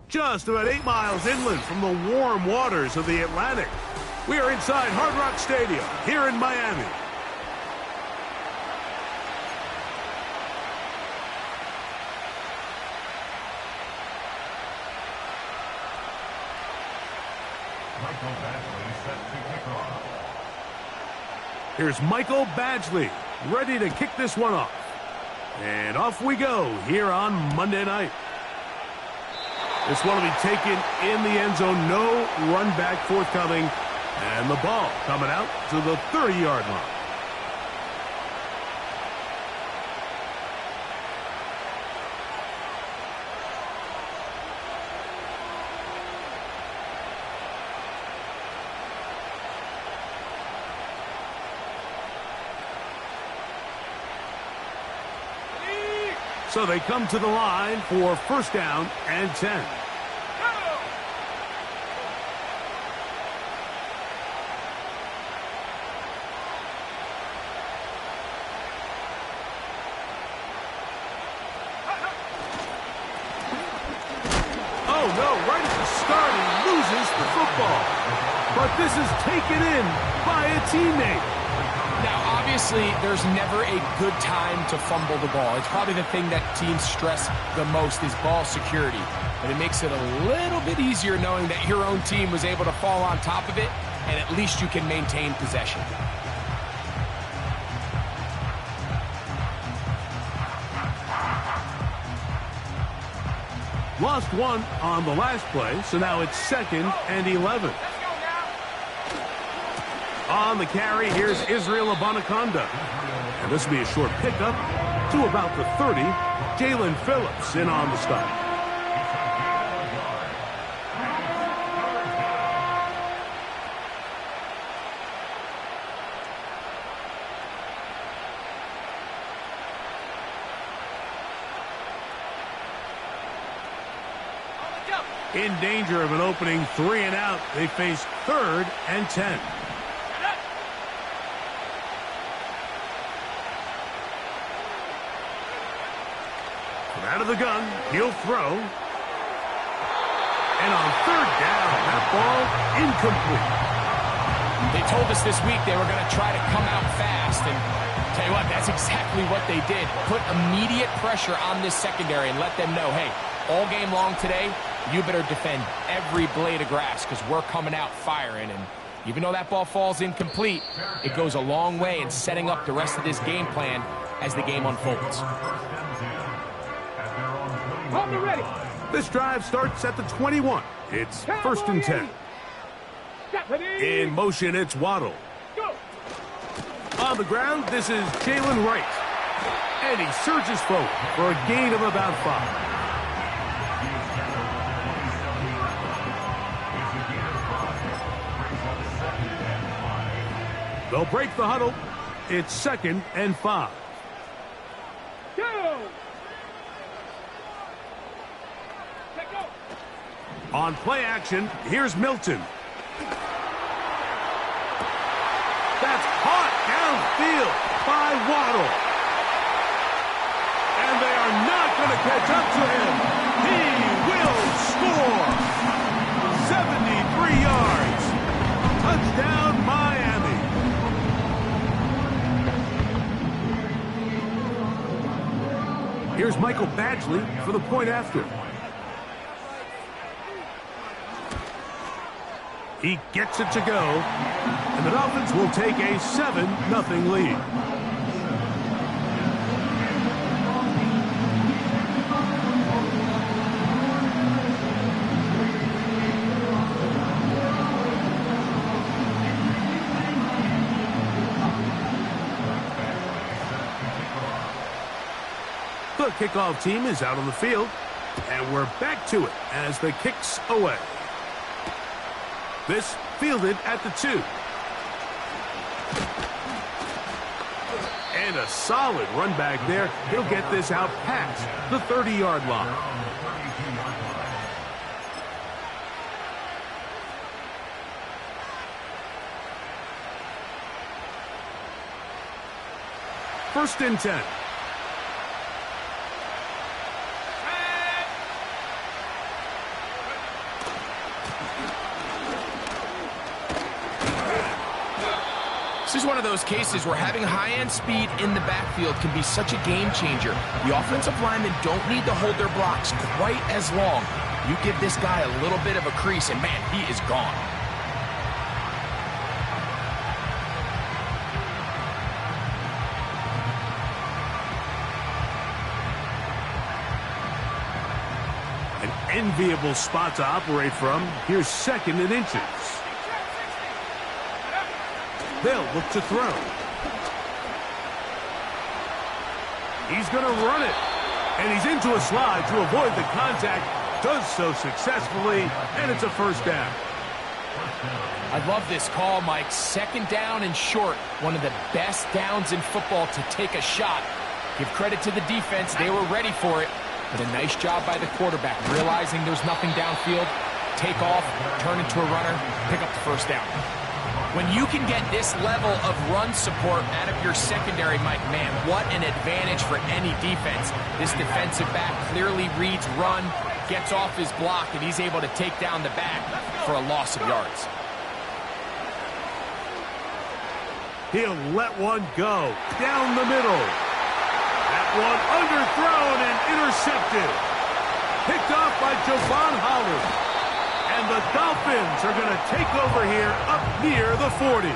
just about 8 miles inland from the warm waters of the Atlantic. We are inside Hard Rock Stadium here in Miami. Here's Michael Badgley, ready to kick this one off. And off we go here on Monday night. This one will be taken in the end zone. No run back forthcoming. And the ball coming out to the 30-yard line. So they come to the line for first down and 10. Oh, no, right at the start, he loses the football. But this is taken in by a teammate. Now, obviously, there's never a good time to fumble the ball. It's probably the thing that teams stress the most is ball security. But it makes it a little bit easier knowing that your own team was able to fall on top of it, and at least you can maintain possession. Lost one on the last play, so now it's 2nd and 11. On the carry, here's Israel Abanikanda. And this will be a short pickup to about the 30. Jalen Phillips in on the stop. In danger of an opening 3 and out. They face 3rd and 10. Out of the gun, he'll throw. And on 3rd down, that ball incomplete. They told us this week they were going to try to come out fast, and tell you what, that's exactly what they did. Put immediate pressure on this secondary and let them know, hey, all game long today, you better defend every blade of grass because we're coming out firing. And even though that ball falls incomplete, it goes a long way in setting up the rest of this game plan as the game unfolds. Ready. This drive starts at the 21. It's 1st and 10. In motion, it's Waddle. On the ground, this is Jalen Wright. And he surges forward for a gain of about 5. They'll break the huddle. It's 2nd and 5. On play action, here's Milton. That's caught downfield by Waddle. And they are not going to catch up to him. He will score. 73 yards. Touchdown, Miami. Here's Michael Badgley for the point after. He gets it to go, and the Dolphins will take a 7-0 lead. The kickoff team is out on the field, and we're back to it as the kick's away. This fielded at the 2. And a solid run back there. He'll get this out past the 30-yard line. First and 10. This is one of those cases where having high-end speed in the backfield can be such a game changer. The offensive linemen don't need to hold their blocks quite as long. You give this guy a little bit of a crease, and man, he is gone. An enviable spot to operate from. Here's 2nd and inches. They'll look to throw. He's going to run it. And he's into a slide to avoid the contact. Does so successfully, and it's a first down. I love this call, Mike. 2nd down and short. One of the best downs in football to take a shot. Give credit to the defense. They were ready for it. But a nice job by the quarterback, realizing there's nothing downfield. Take off, turn into a runner, pick up the first down. When you can get this level of run support out of your secondary, Mike, man, what an advantage for any defense. This defensive back clearly reads run, gets off his block, and he's able to take down the back for a loss of yards. He'll let one go down the middle. That one underthrown and intercepted. Picked off by Javon Holland. And the Dolphins are going to take over here up near the 40.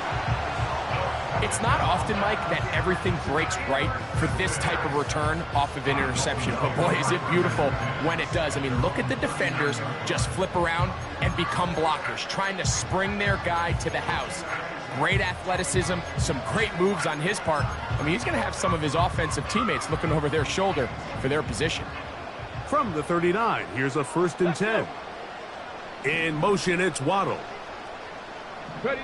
It's not often, Mike, that everything breaks right for this type of return off of an interception. But boy, is it beautiful when it does. I mean, look at the defenders just flip around and become blockers, trying to spring their guy to the house. Great athleticism, some great moves on his part. I mean, he's going to have some of his offensive teammates looking over their shoulder for their position. From the 39, here's a 1st and 10. In motion, it's Waddle. Ready.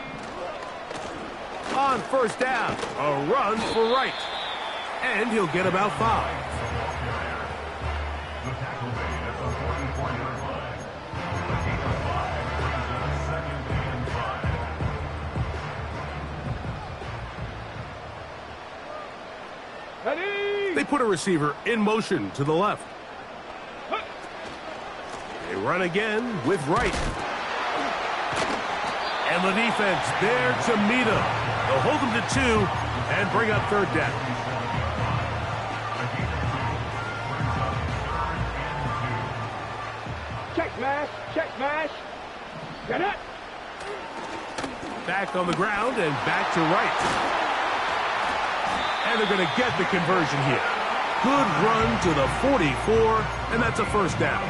On 1st down, a run for right. And he'll get about 5. Ready. They put a receiver in motion to the left. They run again with right. And the defense there to meet him. They'll hold him to 2 and bring up 3rd down. Check mash. Get it. Back on the ground and back to right. And they're going to get the conversion here. Good run to the 44, and that's a 1st down.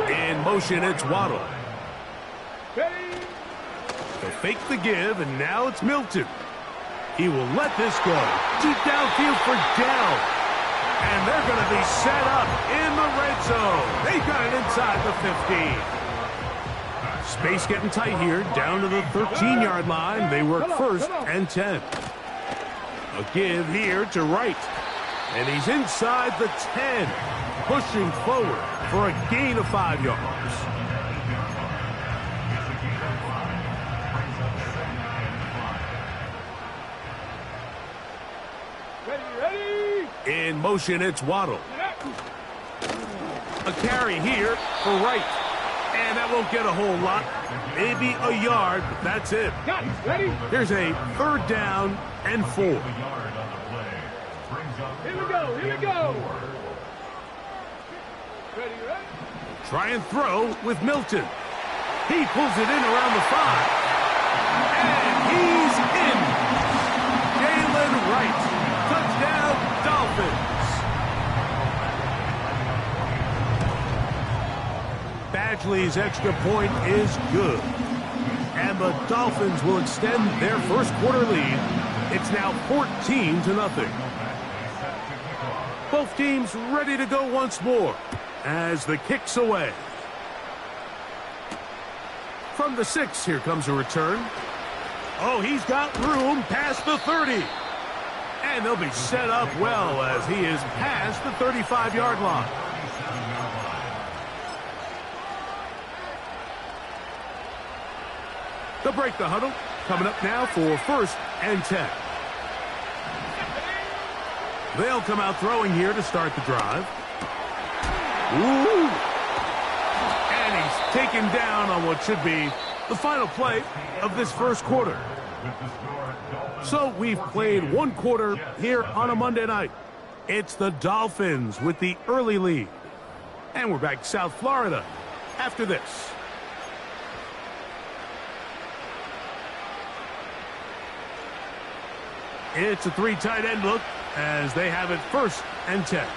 In motion, it's Waddle. They fake the give, and now it's Milton. He will let this go. Deep downfield for down. And they're going to be set up in the red zone. They've got it inside the 15. Space getting tight here, down to the 13-yard line. They work 1st and 10. A give here to right. And he's inside the 10, pushing forward for a gain of 5 yards. Ready. In motion, it's Waddle. A carry here for right. And that won't get a whole lot. Maybe a yard, but that's it. Got it. Ready. Here's a 3rd down and 4. Here we go. Ready. Try and throw with Milton. He pulls it in around the 5. And he's in. Jalen Wright. Touchdown, Dolphins. Badgley's extra point is good. And the Dolphins will extend their 1st quarter lead. It's now 14-0. Both teams ready to go once more as the kick's away. From the 6, here comes a return. Oh, he's got room past the 30. And they'll be set up well as he is past the 35-yard line. They'll break the huddle. Coming up now for 1st and 10. They'll come out throwing here to start the drive. Ooh. taken down on what should be the final play of this first quarter. So we've played one quarter here on a Monday night. It's the Dolphins with the early lead. And we're back to South Florida after this. It's a 3 tight end look as they have it 1st and 10.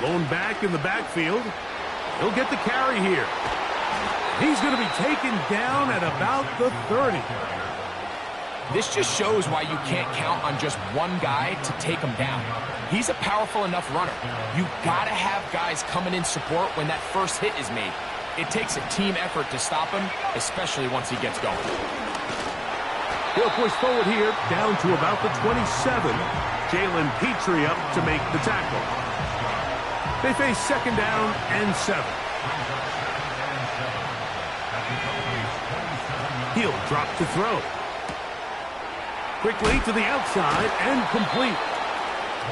Lone back in the backfield. He'll get the carry here. He's going to be taken down at about the 30. This just shows why you can't count on just one guy to take him down. He's a powerful enough runner. You got to have guys coming in support when that first hit is made. It takes a team effort to stop him, especially once he gets going. He'll push forward here, down to about the 27. Jalen Petrie up to make the tackle. They face 2nd down and 7. He'll drop to throw. Quickly to the outside and complete.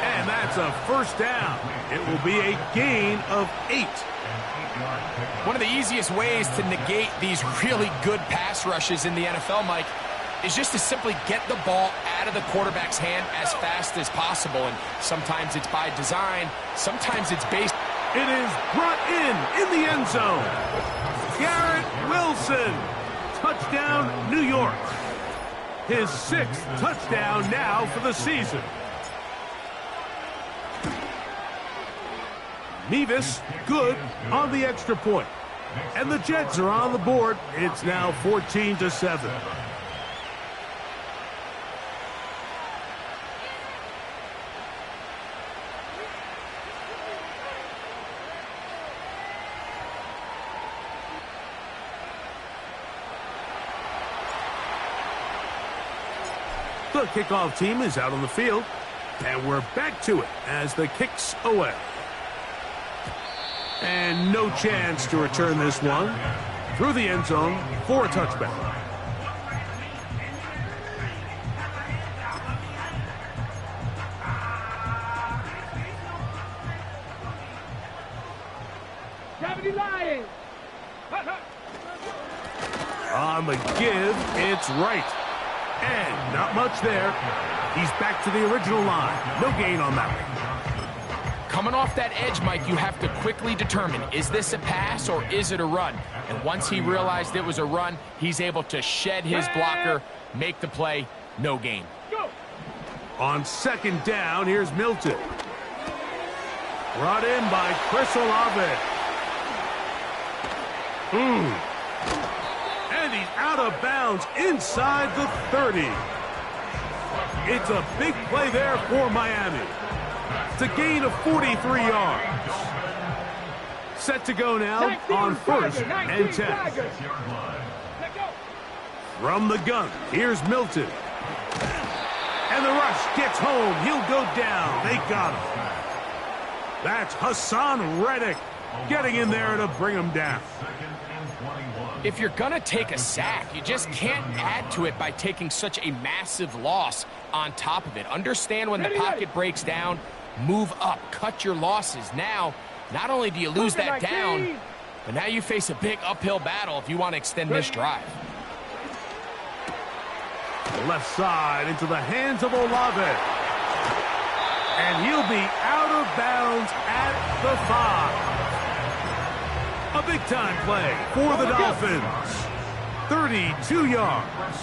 And that's a 1st down. It will be a gain of 8. One of the easiest ways to negate these really good pass rushes in the NFL, Mike, is just to simply get the ball out of the quarterback's hand as fast as possible. And sometimes it's by design, sometimes it's based. It is brought in the end zone. Garrett Wilson. Touchdown, New York. His 6th touchdown now for the season. Mevis, good on the extra point. And the Jets are on the board. It's now 14-7. The kickoff team is out on the field, and we're back to it as the kick's away. And no chance to return this one through the end zone for a touchback. Lions. On the give, it's right. And not much there. He's back to the original line. No gain on that one. Coming off that edge, Mike, you have to quickly determine, is this a pass or is it a run? And once he realized it was a run, he's able to shed his blocker, make the play, no gain. Go. On 2nd down, here's Milton. Brought in by Chris Olave. And he's out of bounds inside the 30. It's a big play there for Miami. It's a gain of 43 yards. Set to go now on 1st and 10. From the gun, here's Milton. And the rush gets home. He'll go down. They got him. That's Hassan Reddick getting in there to bring him down. If you're going to take a sack, you just can't add to it by taking such a massive loss on top of it. Understand when the pocket breaks down, move up, cut your losses. Now, not only do you lose that down, but now you face a big uphill battle if you want to extend this drive. The left side into the hands of Olave. And he'll be out of bounds at the 5. A big-time play for the Dolphins. 32 yards.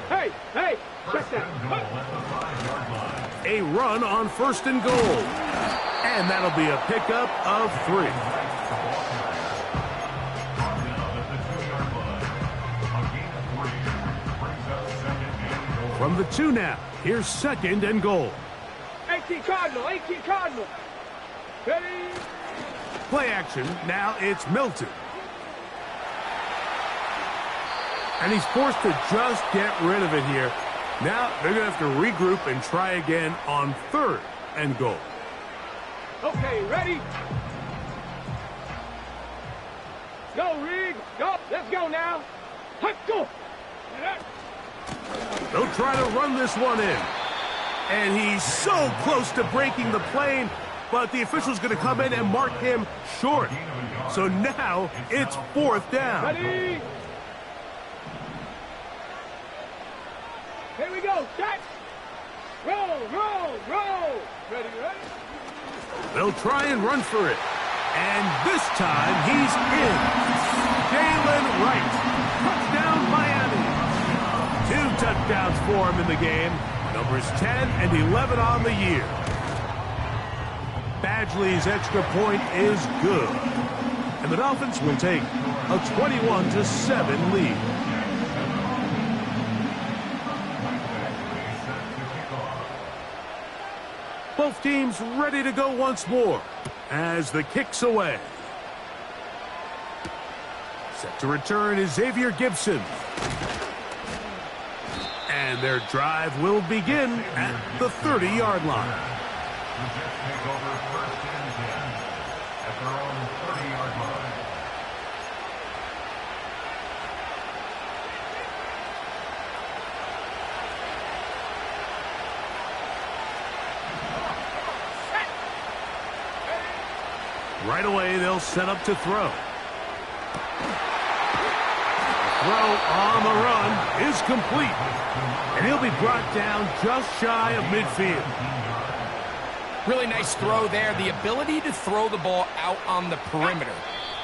Hey, check that. A run on 1st and goal. And that'll be a pickup of 3. From the 2 now, here's 2nd and goal. 18 Cardinal. Ready? Play action. Now it's Milton. And he's forced to just get rid of it here. Now they're going to have to regroup and try again on 3rd and goal. Okay, ready? Go, Rig. Go. Let's go now. Let's go. They'll try to run this one in. And he's so close to breaking the plane, but the official's going to come in and mark him short. So now it's 4th down. Ready? Here we go. Set. Roll, roll, roll. Ready, ready? They'll try and run for it. And this time he's in. Jalen Wright. Touchdown Miami. 2 touchdowns for him in the game. Numbers 10 and 11 on the year. Badgley's extra point is good. And the Dolphins will take a 21-7 lead. Both teams ready to go once more as the kick's away. Set to return is Xavier Gibson. And their drive will begin at the 30-yard line. Take over 1st and 10 at their own 30-yard line. Right away, they'll set up to throw. Throw on the run is complete. And he'll be brought down just shy of midfield. Really nice throw there. The ability to throw the ball out on the perimeter.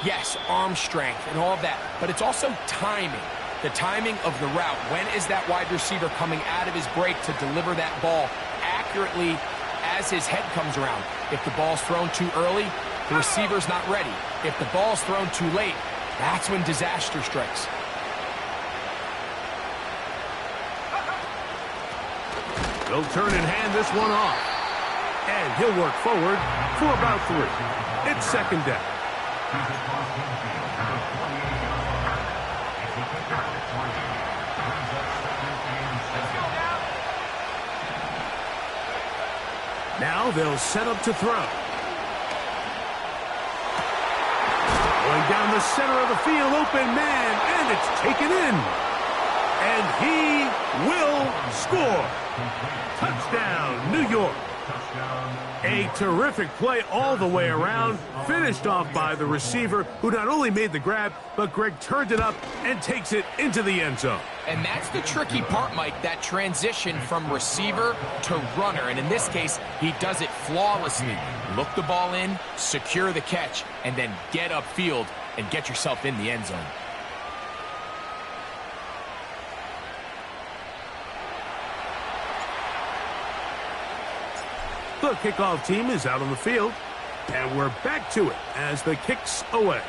Yes, arm strength and all of that. But it's also timing. The timing of the route. When is that wide receiver coming out of his break to deliver that ball accurately as his head comes around? If the ball's thrown too early, the receiver's not ready. If the ball's thrown too late, that's when disaster strikes. They'll turn and hand this one off. And he'll work forward for about 3. It's 2nd down. Now they'll set up to throw. Going down the center of the field, open man, and it's taken in. And he will score. Touchdown, New York. A terrific play all the way around, finished off by the receiver, who not only made the grab, but Greg turned it up and takes it into the end zone. And that's the tricky part, Mike, that transition from receiver to runner. And in this case, he does it flawlessly. Look the ball in, secure the catch, and then get upfield and get yourself in the end zone. The kickoff team is out on the field, and we're back to it as the kick's away.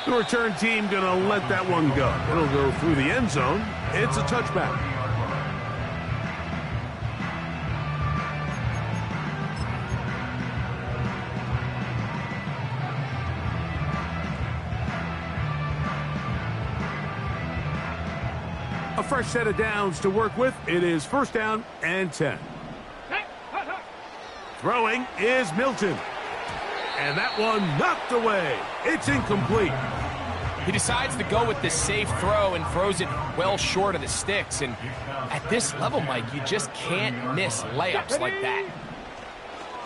The return team going to let that one go. It'll go through the end zone. It's a touchback. A fresh set of downs to work with. It is 1st down and 10. Throwing is Milton. And that one knocked away. It's incomplete. He decides to go with the safe throw and throws it well short of the sticks. And at this level, Mike, you just can't miss layups like that.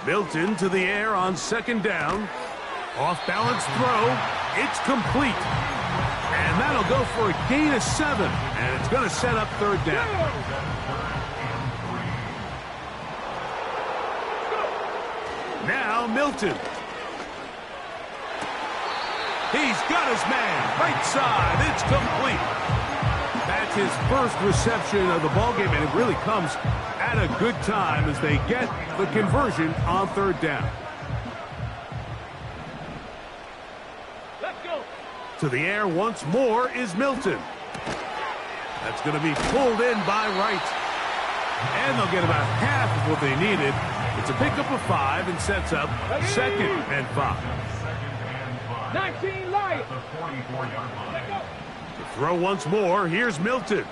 Milton to the air on 2nd down. Off-balance throw. It's complete. And that'll go for a gain of 7. And it's going to set up 3rd down. Now Milton. He's got his man. Right side. It's complete. That's his first reception of the ballgame, and it really comes at a good time as they get the conversion on 3rd down. Let's go. To the air once more is Milton. That's going to be pulled in by Wright. And they'll get about half of what they needed. It's a pickup of 5 and sets up 2nd and 5. 19 light. To throw once more, here's Milton.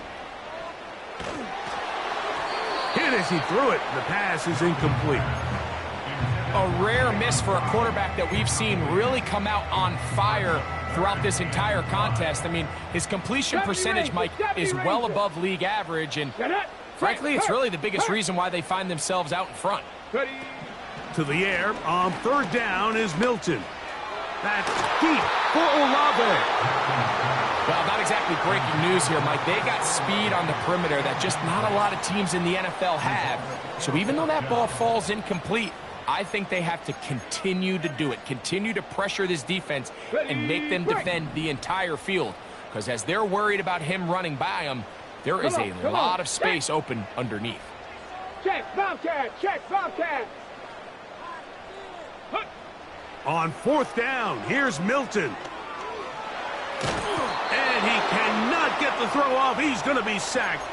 Hit as he threw it. The pass is incomplete. A rare miss for a quarterback that we've seen really come out on fire throughout this entire contest. I mean, his completion percentage, Mike, is well above league average, and frankly, it's really the biggest reason why they find themselves out in front. Ready. To the air on third down is Milton. That's deep for Olave. Well, not exactly breaking news here, Mike. They got speed on the perimeter that just not a lot of teams in the NFL have. So even though that ball falls incomplete, I think they have to continue to do it. Continue to pressure this defense and make them defend the entire field. Because as they're worried about him running by them, there is a lot of space open underneath. Check, Bobcat, check, Bobcat. On fourth down, here's Milton. And he cannot get the throw off. He's going to be sacked.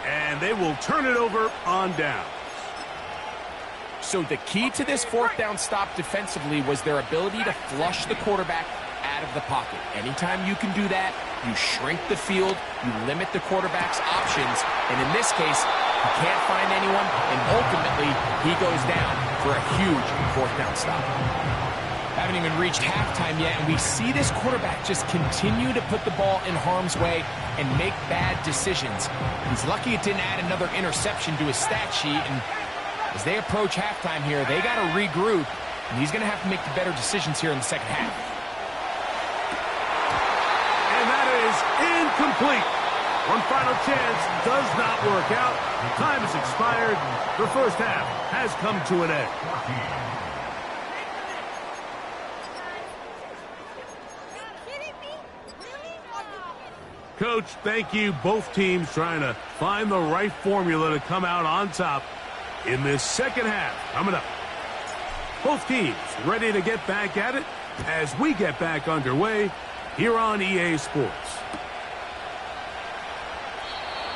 And they will turn it over on downs. So the key to this fourth down stop defensively was their ability to flush the quarterback out of the pocket. Anytime you can do that, you shrink the field, you limit the quarterback's options, and in this case, he can't find anyone, and ultimately, he goes down for a huge fourth down stop. Haven't even reached halftime yet, and we see this quarterback just continue to put the ball in harm's way and make bad decisions. He's lucky it didn't add another interception to his stat sheet, and as they approach halftime here, they got to regroup, and he's going to have to make the better decisions here in the second half. And that is incomplete. One final chance does not work out. Time has expired. The first half has come to an end. Coach, thank you. Both teams trying to find the right formula to come out on top in this second half. Coming up, both teams ready to get back at it as we get back underway here on EA Sports.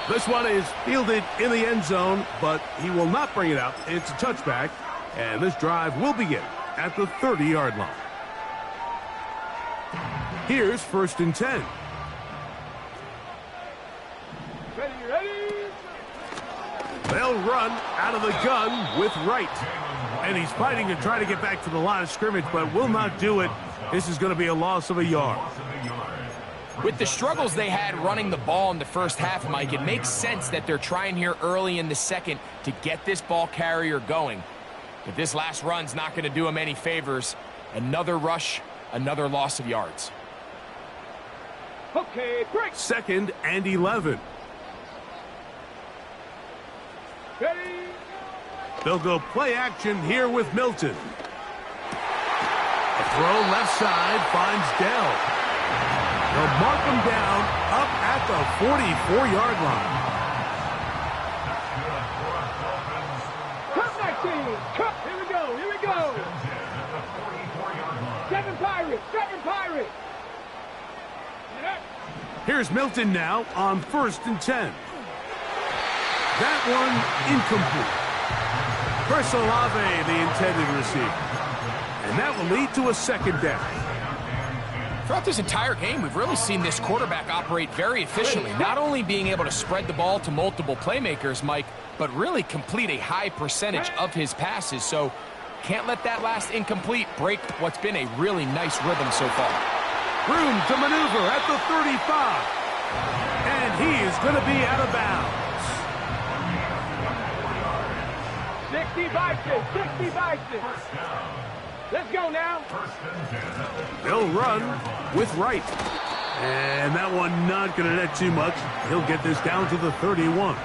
This one is fielded in the end zone, but he will not bring it out. It's a touchback, and this drive will begin at the 30-yard line. Here's 1st and 10. They'll run out of the gun with Wright. And he's fighting to try to get back to the line of scrimmage, but will not do it. This is going to be a loss of a yard. With the struggles they had running the ball in the first half, Mike, it makes sense that they're trying here early in the second to get this ball carrier going. But this last run's not going to do him any favors. Another rush, another loss of yards. Okay, break. 2nd and 11. Ready. They'll go play action here with Milton. A throw left side finds Dell. They'll mark him down up at the 44-yard line. Cut 19. Cut. Here we go. Here we go. 7 Pirates. 7 Pirates. Here's Milton now on 1st and 10. That one incomplete. Chris Olave, the intended receiver. And that will lead to a 2nd down. Throughout this entire game, we've really seen this quarterback operate very efficiently, not only being able to spread the ball to multiple playmakers, Mike, but really complete a high percentage of his passes. So can't let that last incomplete break what's been a really nice rhythm so far. Room to maneuver at the 35. And he is going to be out of bounds. 60 Bison. 60 Bison. Let's go now. They'll run with Wright. And that one not going to net too much. He'll get this down to the 31.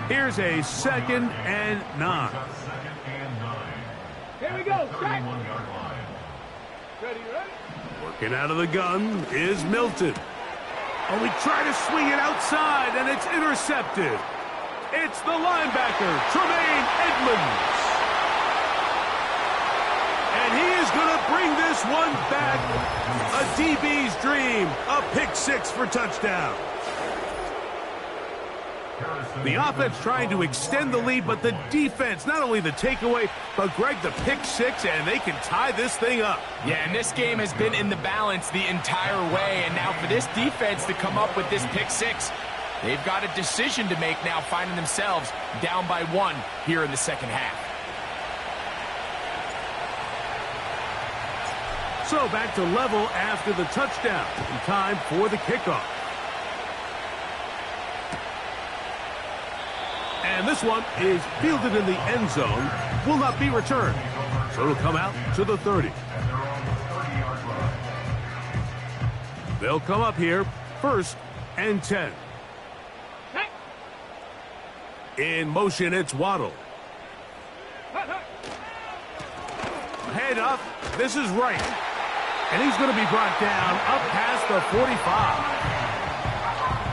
Here's a 2nd and 9. Here we go. Strike. Ready, ready. Working out of the gun is Milton. Oh, he tried to swing it outside, and it's intercepted. It's the linebacker, Tremaine Edmonds. And he is going to bring this one back. A DB's dream. A pick 6 for touchdown. The offense trying to extend the lead, but the defense, not only the takeaway, but Greg, the pick 6, and they can tie this thing up. Yeah, and this game has been in the balance the entire way, and now for this defense to come up with this pick 6, they've got a decision to make now, finding themselves down by 1 here in the second half. So back to level after the touchdown. In time for the kickoff. And this one is fielded in the end zone, will not be returned. So it'll come out to the 30. They'll come up here, 1st and 10. In motion, it's Waddle. Hand off. This is right. And he's going to be brought down up past the 45.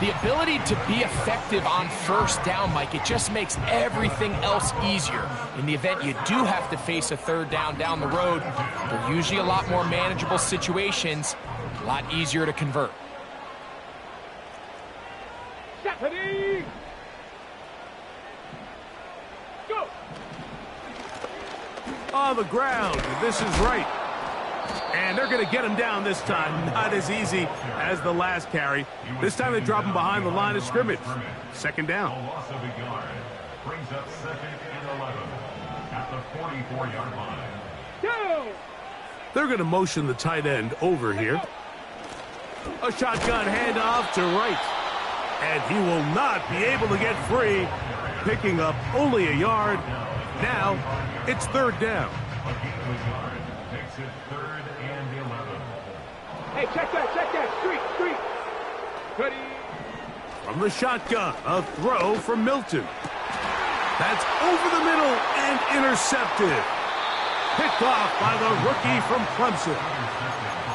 The ability to be effective on 1st down, Mike, it just makes everything else easier. In the event you do have to face a 3rd down the road, they're usually a lot more manageable situations, a lot easier to convert. Stephanie! Go! On the ground. This is right. And they're going to get him down this time. Not as easy as the last carry. This time they drop him behind the line of scrimmage. 2nd down. A loss of a yard. Brings up 2nd and 11 at the 44-yard line. Go! They're going to motion the tight end over here. A shotgun handoff to right. And he will not be able to get free. Picking up only a yard. Now it's 3rd down. A gain of a yard. Makes it 3rd and 11. Hey, check that. Street. Ready? From the shotgun, a throw from Milton. That's over the middle and intercepted. Picked off by the rookie from Clemson.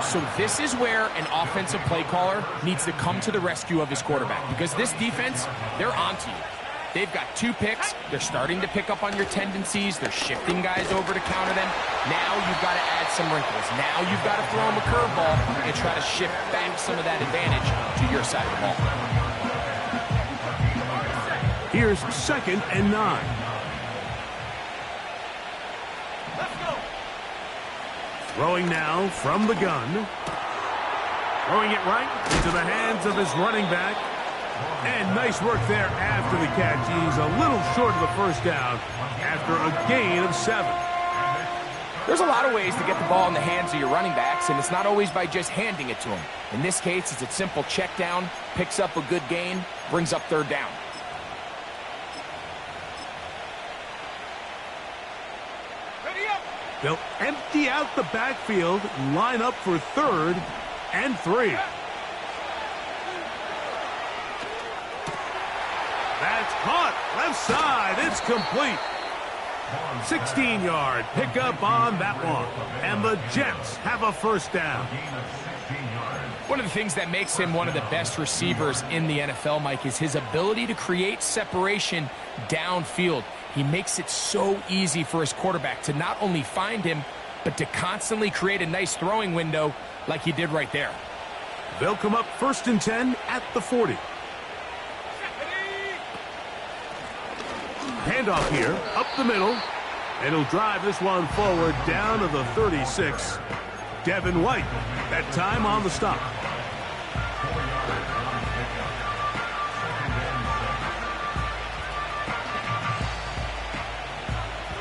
So this is where an offensive play caller needs to come to the rescue of his quarterback, because this defense, they're onto you. They've got 2 picks. They're starting to pick up on your tendencies. They're shifting guys over to counter them. Now you've got to add some wrinkles. Now you've got to throw them a curveball and try to shift back some of that advantage to your side of the ball. Here's 2nd and 9. Let's go! Throwing now from the gun. Throwing it right into the hands of his running back. And nice work there after the catch. He's a little short of the 1st down after a gain of 7. There's a lot of ways to get the ball in the hands of your running backs, and it's not always by just handing it to them. In this case, it's a simple check down, picks up a good gain, brings up 3rd down. Ready up! They'll empty out the backfield, line up for 3rd and 3. That's caught. Left side. It's complete. 16-yard pickup on that one. And the Jets have a 1st down. One of the things that makes him one of the best receivers in the NFL, Mike, is his ability to create separation downfield. He makes it so easy for his quarterback to not only find him, but to constantly create a nice throwing window like he did right there. They'll come up 1st and 10 at the 40. Handoff here, up the middle, and he'll drive this one forward down to the 36. Devin White, that time on the stop.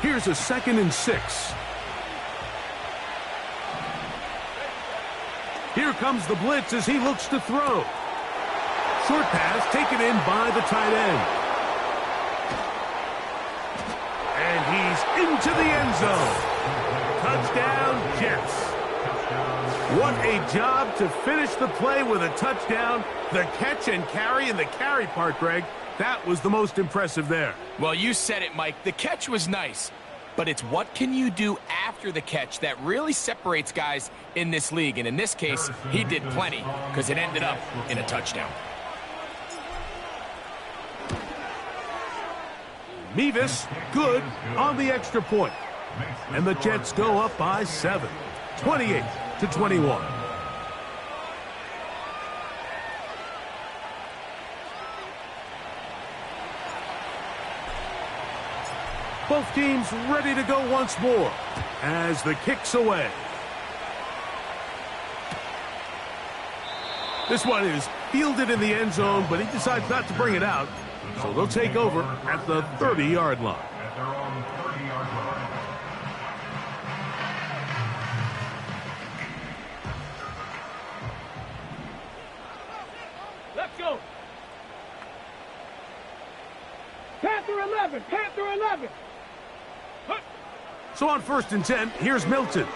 Here's a 2nd and 6. Here comes the blitz as he looks to throw. Short pass taken in by the tight end. And he's into the end zone. Touchdown, Jets. What a job to finish the play with a touchdown. The catch and carry, and the carry part, Greg, that was the most impressive there. Well, you said it, Mike. The catch was nice, but it's what can you do after the catch that really separates guys in this league. And in this case, he did plenty because it ended up in a touchdown. Mevis, good on the extra point. And the Jets go up by 7, 28-21. Both teams ready to go once more as the kick's away. This one is fielded in the end zone, but he decides not to bring it out. So they'll take over at the 30-yard line. At their own 30-yard line. Let's go! 10! Panther 11. Panther 11. So on 1st and 10, here's Milton.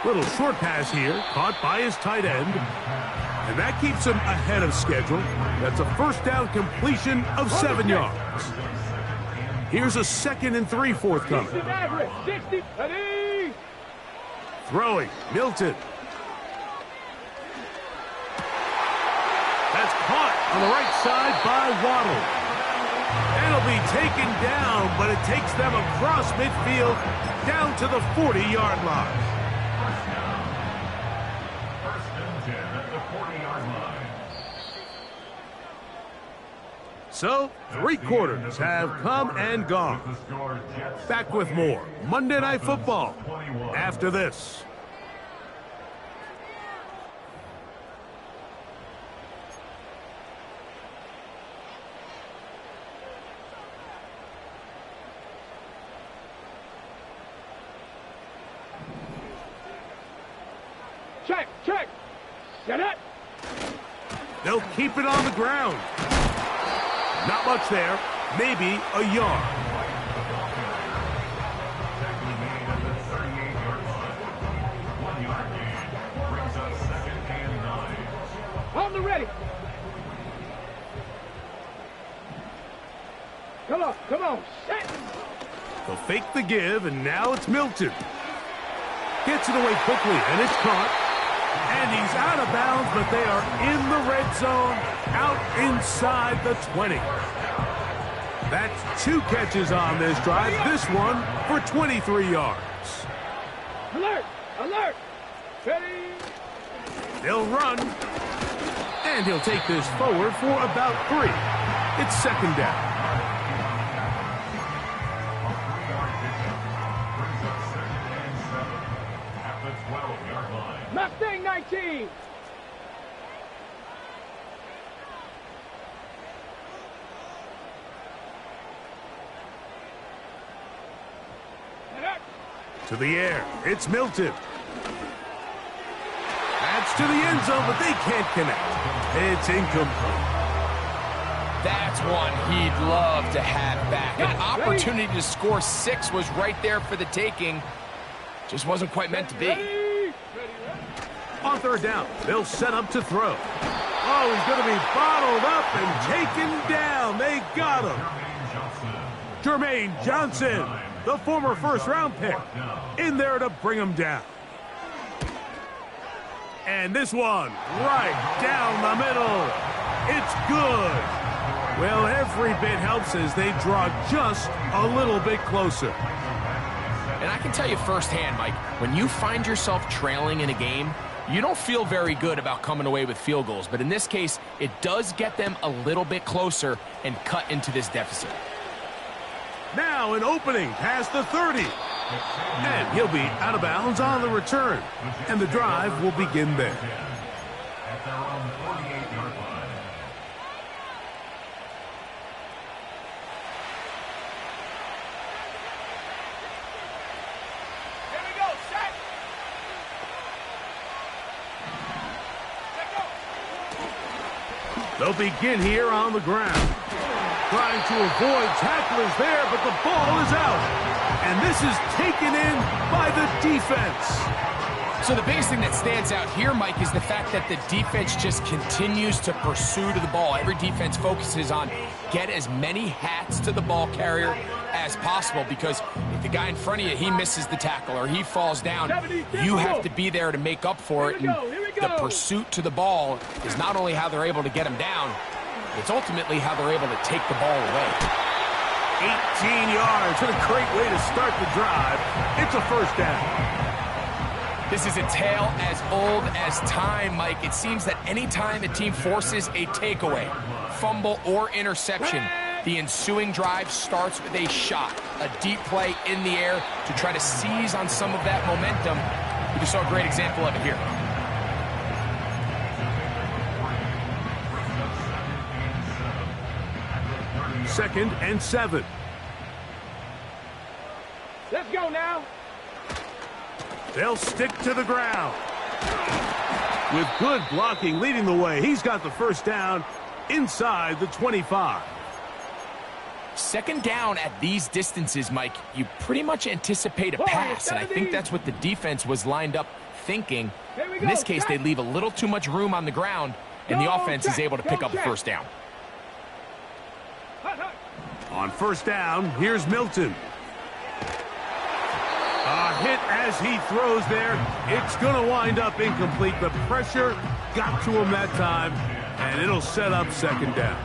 Little short pass here, caught by his tight end. And that keeps him ahead of schedule. That's a 1st down completion of 7 yards. Here's a 2nd and 3 forthcoming. 60, ready. Throwing, Milton. That's caught on the right side by Waddle. And it'll be taken down, but it takes them across midfield down to the 40-yard line. So, 3 quarters have come and gone. Back with more Monday Night Football after this. Check, check. Get it. They'll keep it on the ground. Not much there. Maybe a yard. On the ready. Come on, set. They'll fake the give, and now it's Milton. Gets it away quickly, and it's caught. And he's out of bounds, but they are in the red zone, out inside the 20. That's 2 catches on this drive. This one for 23 yards. Alert, alert. Ready. They'll run, and he'll take this forward for about 3. It's 2nd down. Mustang 19. To the air, it's Milton. That's to the end zone, but they can't connect. It's incomplete. That's one he'd love to have back. An opportunity to score 6 was right there for the taking. Just wasn't quite meant to be. On 3rd down, they'll set up to throw. Oh, he's going to be bottled up and taken down. They got him. Jermaine Johnson, the former 1st-round pick, in there to bring him down. And this one, right down the middle. It's good. Well, every bit helps as they draw just a little bit closer. And I can tell you firsthand, Mike, when you find yourself trailing in a game, you don't feel very good about coming away with field goals. But in this case, it does get them a little bit closer and cut into this deficit. Now an opening past the 30. And he'll be out of bounds on the return. And the drive will begin there. At their own 48-yard line. Here we go, set. They'll begin here on the ground. Trying to avoid tacklers there, but the ball is out. And this is taken in by the defense. So the biggest thing that stands out here, Mike, is the fact that the defense just continues to pursue to the ball. Every defense focuses on get as many hats to the ball carrier as possible, because if the guy in front of you, he misses the tackle or he falls down, you have to be there to make up for it. And the pursuit to the ball is not only how they're able to get him down, it's ultimately how they're able to take the ball away. 18 yards. What a great way to start the drive. It's a 1st down. This is a tale as old as time, Mike. It seems that anytime a team forces a takeaway, fumble, or interception, the ensuing drive starts with a shot, a deep play in the air to try to seize on some of that momentum. We just saw a great example of it here. Second and 7. Let's go now. They'll stick to the ground. With good blocking leading the way, he's got the 1st down inside the 25. Second down at these distances, Mike, you pretty much anticipate a pass, and I think that's what the defense was lined up thinking. In this case, they leave a little too much room on the ground, and the offense is able to pick up the first down. On first down, here's Milton. A hit as he throws there. It's going to wind up incomplete. The pressure got to him that time, and it'll set up second down.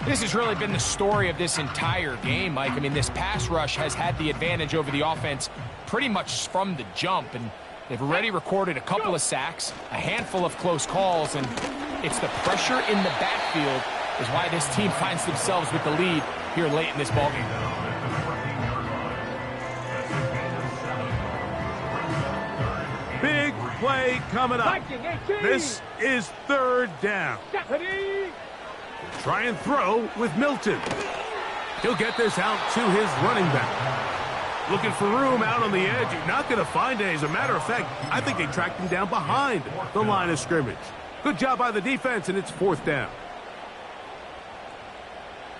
This has really been the story of this entire game, Mike. I mean, this pass rush has had the advantage over the offense pretty much from the jump, and they've already recorded a couple of sacks, a handful of close calls, and it's the pressure in the backfield is why this team finds themselves with the lead here late in this ballgame. Big play coming up. This is third down. Try and throw with Milton. He'll get this out to his running back. Looking for room out on the edge. You're not going to find it. As a matter of fact, I think they tracked him down behind the line of scrimmage. Good job by the defense, and it's fourth down.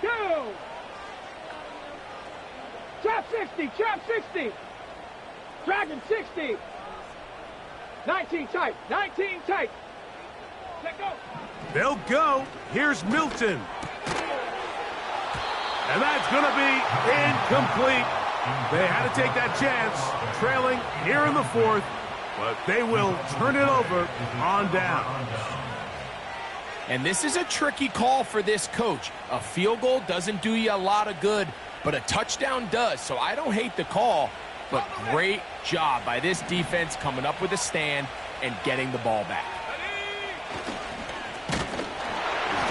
Go! Trap 60, trap 60. Dragon 60. 19 tight, 19 tight. Let go. They'll go. Here's Milton. And that's going to be incomplete. They had to take that chance, trailing here in the fourth, but they will turn it over on down. And this is a tricky call for this coach. A field goal doesn't do you a lot of good, but a touchdown does. So I don't hate the call, but great job by this defense coming up with a stand and getting the ball back.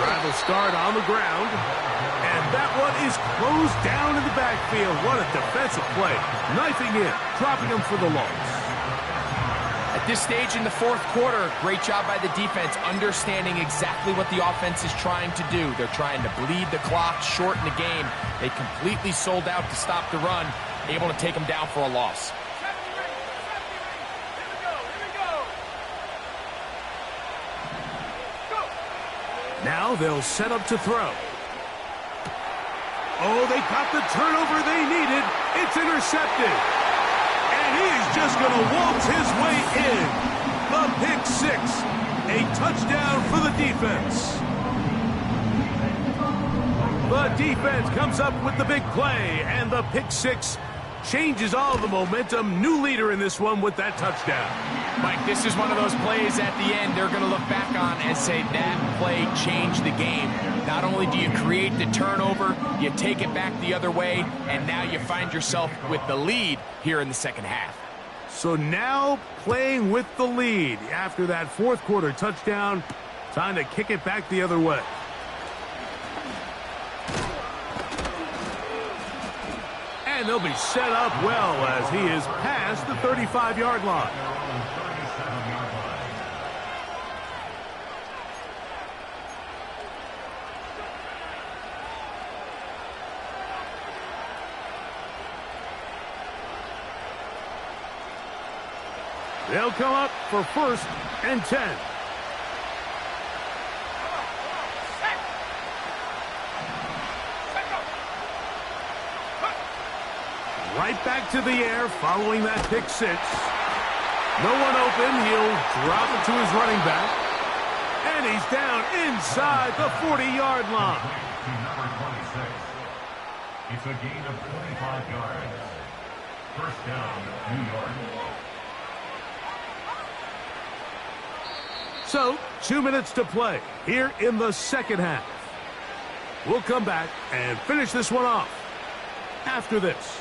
Drive will start on the ground, and that one is closed down in the backfield. What a defensive play. Knifing in, dropping him for the loss. At this stage in the fourth quarter, great job by the defense, understanding exactly what the offense is trying to do. They're trying to bleed the clock, shorten the game. They completely sold out to stop the run, able to take them down for a loss. Now they'll set up to throw. Oh, they got the turnover they needed. It's intercepted. And he's just going to waltz his way in. The pick six. A touchdown for the defense. The defense comes up with the big play, and the pick six changes all the momentum. New leader in this one with that touchdown. Mike, this is one of those plays at the end they're going to look back on and say that play changed the game. Not only do you create the turnover, you take it back the other way, and now you find yourself with the lead here in the second half. So now playing with the lead after that fourth quarter touchdown, time to kick it back the other way. And they'll be set up well as he is past the 35-yard line. They'll come up for first and 10. Right back to the air following that pick six. No one open. He'll drop it to his running back. And he's down inside the 40-yard line. Number 26. It's a gain of 25 yards. First down, New York. So, 2 minutes to play here in the second half. We'll come back and finish this one off after this.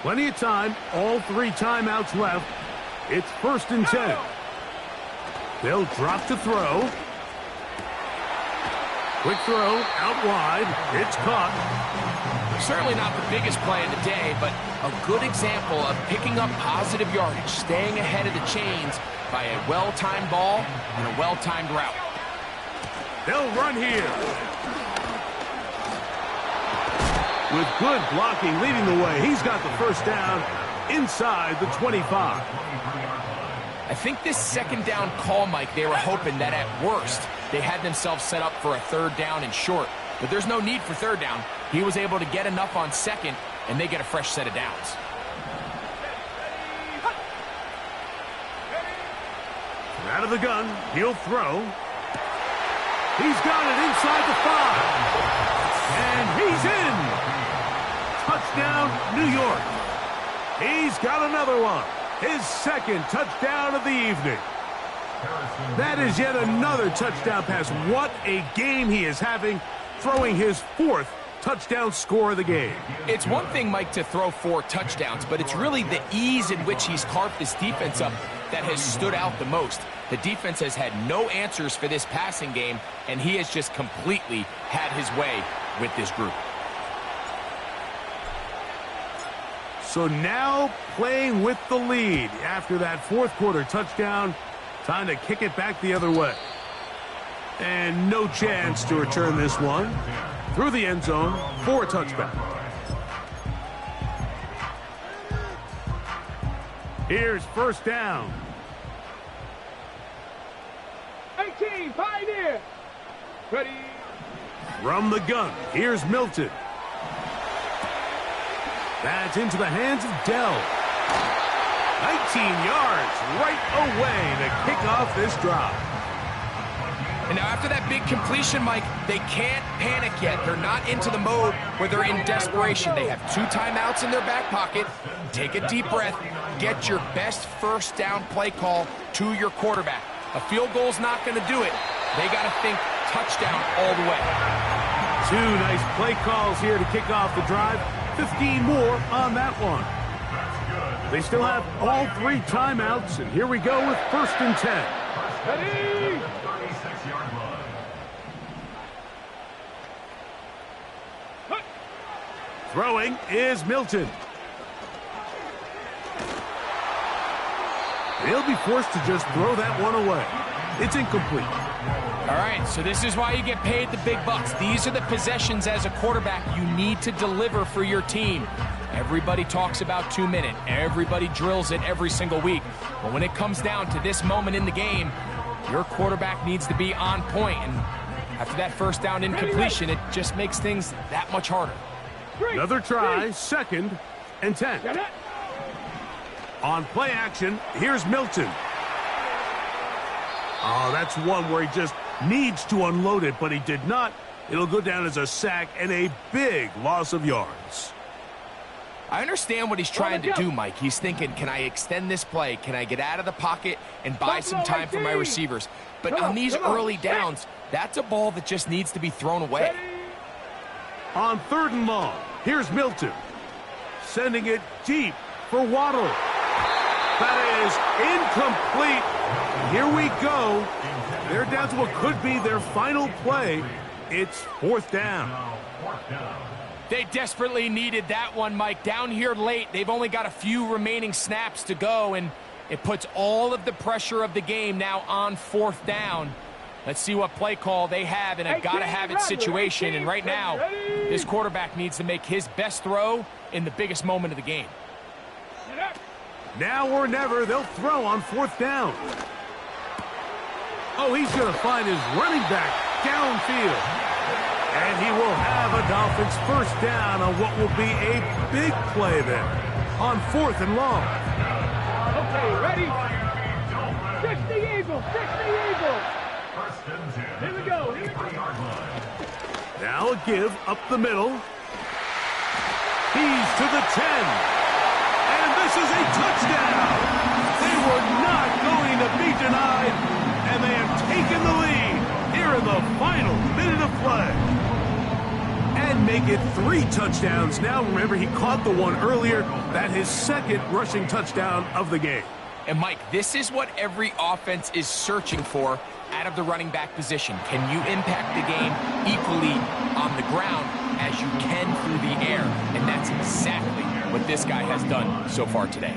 Plenty of time, all 3 timeouts left. It's first and 10. They'll drop to throw. Quick throw, out wide. It's caught. Certainly not the biggest play of the day, but a good example of picking up positive yardage, staying ahead of the chains by a well-timed ball and a well-timed route. They'll run here. With good blocking leading the way, he's got the first down inside the 25. I think this second down call, Mike, they were hoping that at worst they had themselves set up for a third down and short. But there's no need for third down. He was able to get enough on second, and they get a fresh set of downs. Out of the gun, he'll throw. He's got it inside the 5. And he's in. Touchdown, New York. He's got another one. His second touchdown of the evening. That is yet another touchdown pass. What a game he is having, throwing his 4th touchdown score of the game. It's one thing, Mike, to throw 4 touchdowns, but it's really the ease in which he's carved this defense up that has stood out the most. The defense has had no answers for this passing game, and he has just completely had his way with this group. So now playing with the lead after that 4th quarter touchdown. Time to kick it back the other way. And no chance to return this one through the end zone for a touchback. Here's first down. 18, Pioneer. Ready. From the gun, here's Milton. That's into the hands of Dell. 19 yards right away to kick off this drive. And now after that big completion, Mike, they can't panic yet. They're not into the mode where they're in desperation. They have 2 timeouts in their back pocket. Take a deep breath. Get your best first down play call to your quarterback. A field goal's not going to do it. They got to think touchdown all the way. 2 nice play calls here to kick off the drive. 15 more on that one. They still have all 3 timeouts, and here we go with first and 10. Ready. 36-yard line. Throwing is Milton. He'll be forced to just throw that one away. It's incomplete. All right, so this is why you get paid the big bucks. These are the possessions as a quarterback you need to deliver for your team. Everybody talks about 2 minute. Everybody drills it every single week. But when it comes down to this moment in the game, your quarterback needs to be on point. And after that first down incompletion, it just makes things that much harder. Another try, second and 10. On play action, here's Milton. Oh, that's one where he just needs to unload it, but he did not. It'll go down as a sack and a big loss of yards. I understand what he's trying to do, Mike. He's thinking, can I extend this play? Can I get out of the pocket and buy some time for my receivers? But on these early downs, that's a ball that just needs to be thrown away. On 3rd and long, here's Milton. Sending it deep for Waddle. That is incomplete. Here we go. They're down to what could be their final play. It's 4th down. They desperately needed that one, Mike. Down here late, they've only got a few remaining snaps to go, and it puts all of the pressure of the game now on 4th down. Let's see what play call they have in a gotta-have-it situation. And right now, this quarterback needs to make his best throw in the biggest moment of the game. Now or never, they'll throw on 4th down. Oh, he's going to find his running back downfield. And he will have a Dolphins first down on what will be a big play there on 4th and long. Okay, ready? 60 Eagles, 60 Eagles. Here we go, here we go. Now a give up the middle. He's to the 10. And this is a touchdown. They were not going to be denied. And they have taken the lead here in the final minute of play. And make it 3 touchdowns. Now remember, he caught the one earlier. That his second rushing touchdown of the game. And Mike, this is what every offense is searching for out of the running back position. Can you impact the game equally on the ground as you can through the air? And that's exactly what this guy has done so far today.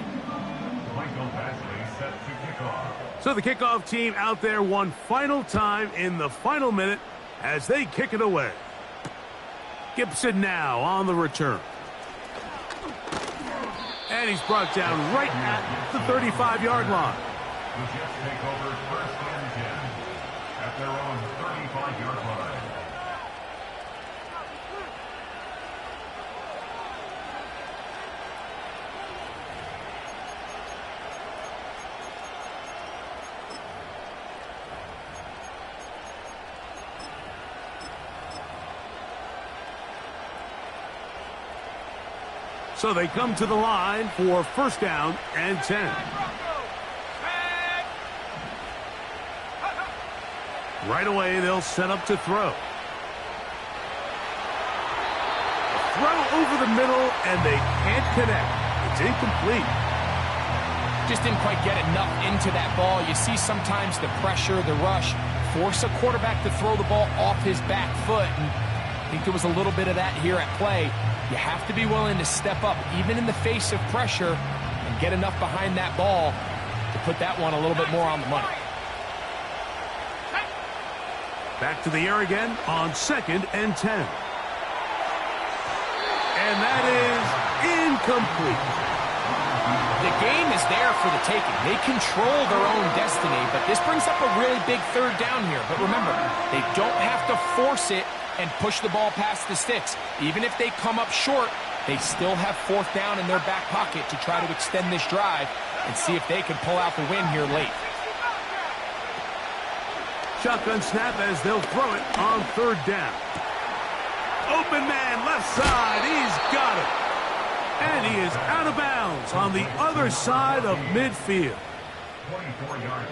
So the kickoff team out there one final time in the final minute as they kick it away. Gibson now on the return. And he's brought down right at the 35-yard line. The Jets take over first and 10 at their own 35-yard line. So they come to the line for first down and 10. Right away, they'll set up to throw. Throw over the middle, and they can't connect. It's incomplete. Just didn't quite get enough into that ball. You see sometimes the pressure, the rush, force a quarterback to throw the ball off his back foot. And I think there was a little bit of that here at play. You have to be willing to step up, even in the face of pressure, and get enough behind that ball to put that one a little bit more on the money. Back to the air again on second and 10. And that is incomplete. The game is there for the taking. They control their own destiny, but this brings up a really big third down here. But remember, they don't have to force it and push the ball past the sticks. Even if they come up short, they still have fourth down in their back pocket to try to extend this drive and see if they can pull out the win here late. Shotgun snap as they'll throw it on third down. Open man, left side, he's got it. And he is out of bounds on the other side of midfield.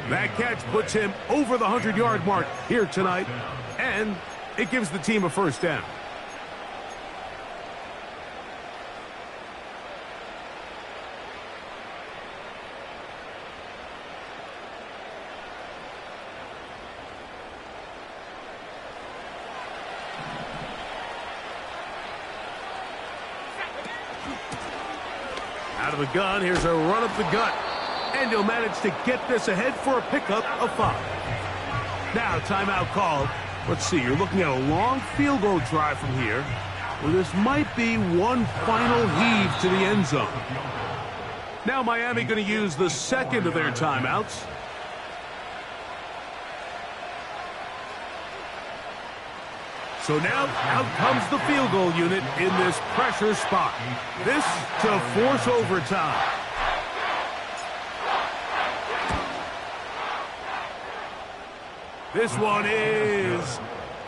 That catch puts him over the 100-yard mark here tonight, and it gives the team a first down. Out of the gun, here's a run up the gut. And he'll manage to get this ahead for a pickup of 5. Now, timeout called. Let's see, you're looking at a long field goal drive from here, where this might be one final heave to the end zone. Now Miami going to use the second of their timeouts. So now, out comes the field goal unit in this pressure spot. This to force overtime. This one is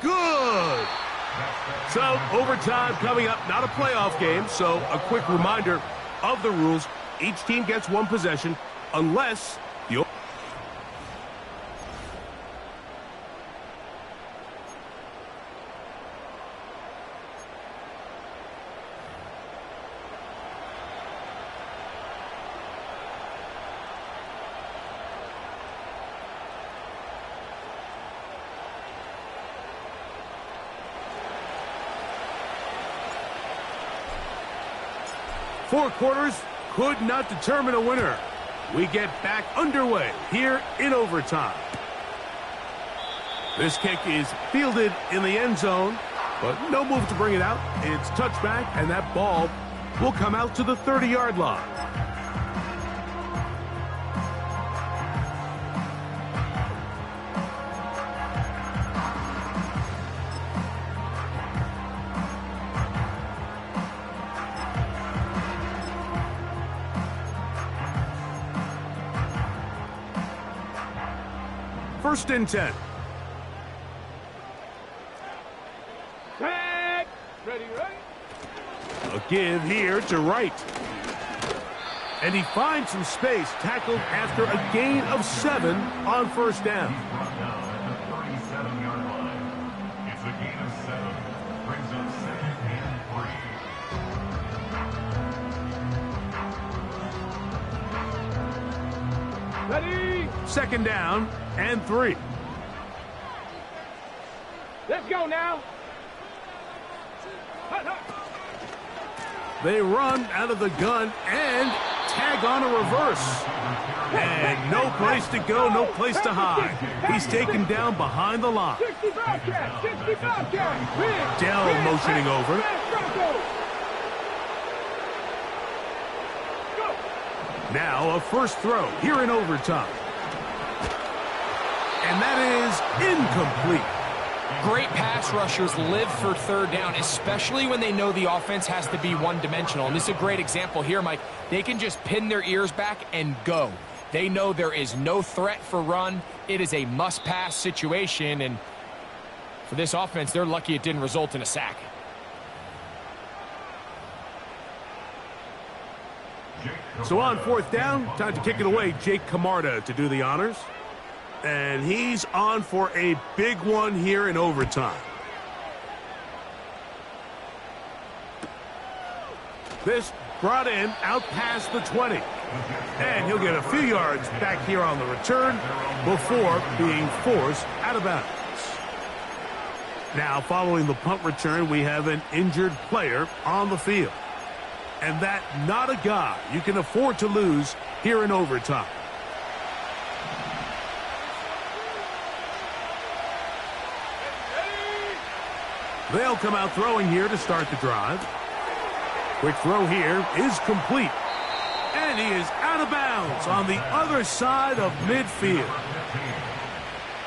good. So, overtime coming up. Not a playoff game, so a quick reminder of the rules. Each team gets one possession unless the... Four quarters could not determine a winner. We get back underway here in overtime. This kick is fielded in the end zone, but no move to bring it out. It's touchback, and that ball will come out to the 30-yard line. First and 10. Tag! Ready, ready. A give here to Wright. And he finds some space, tackled after a gain of 7 on first down. Brought down at the 37-yard line. It's a gain of 7. Brings up 2nd and 3. Ready? Second down and 3. Let's go now. Hut, hut. They run out of the gun and tag on a reverse. And no place to go, no place to hide. He's taken down behind the line. 65 cat, 65 cat. Dell motioning over. Go. Now a first throw here in overtime. And that is incomplete. Great pass rushers live for third down, especially when they know the offense has to be one-dimensional. And this is a great example here, Mike. They can just pin their ears back and go. They know there is no threat for run. It is a must-pass situation, and for this offense, they're lucky it didn't result in a sack. So on fourth down, time to kick it away. Jake Camarda to do the honors. And he's on for a big one here in overtime. This brought in out past the 20. And he'll get a few yards back here on the return before being forced out of bounds. Now, following the punt return, we have an injured player on the field. And that not a guy you can afford to lose here in overtime. They'll come out throwing here to start the drive. Quick throw here is complete. And he is out of bounds on the other side of midfield.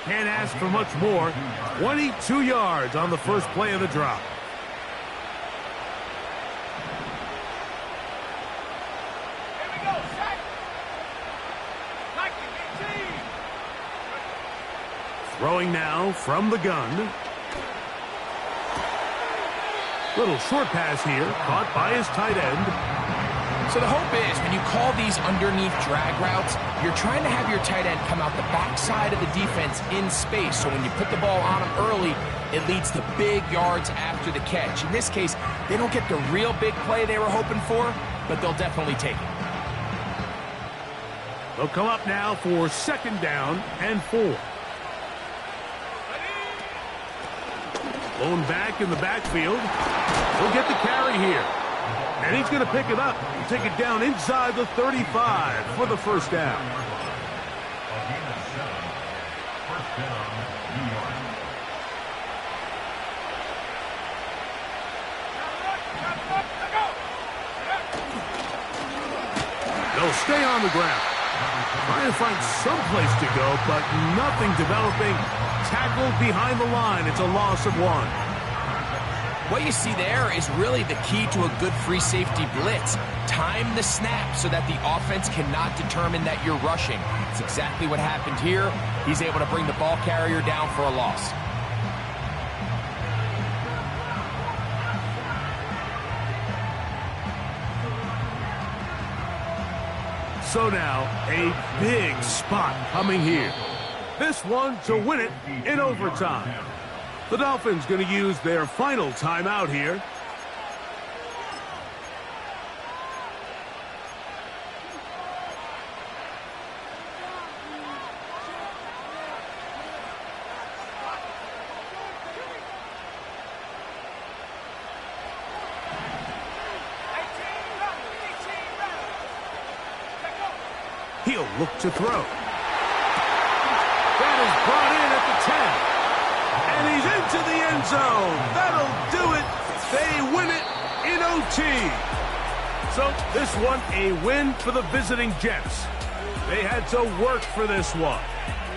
Can't ask for much more. 22 yards on the first play of the drive. Throwing now from the gun. Little short pass here, caught by his tight end. So the hope is when you call these underneath drag routes, you're trying to have your tight end come out the backside of the defense in space. So when you put the ball on him early, it leads to big yards after the catch. In this case, they don't get the real big play they were hoping for, but they'll definitely take it. They'll come up now for second down and 4. Blown back in the backfield. He'll get the carry here. And he's going to pick it up. Take it down inside the 35 for the first down. They'll stay on the ground. Trying to find some place to go, but nothing developing. Tackled behind the line. It's a loss of 1. What you see there is really the key to a good free safety blitz. Time the snap so that the offense cannot determine that you're rushing. It's exactly what happened here. He's able to bring the ball carrier down for a loss. So now, a big spot coming here. This one to win it in overtime. The Dolphins going to use their final timeout here. He'll look to throw. That is brought in at the 10. And he's into the end zone. That'll do it. They win it in OT. So this one, a win for the visiting Jets. They had to work for this one.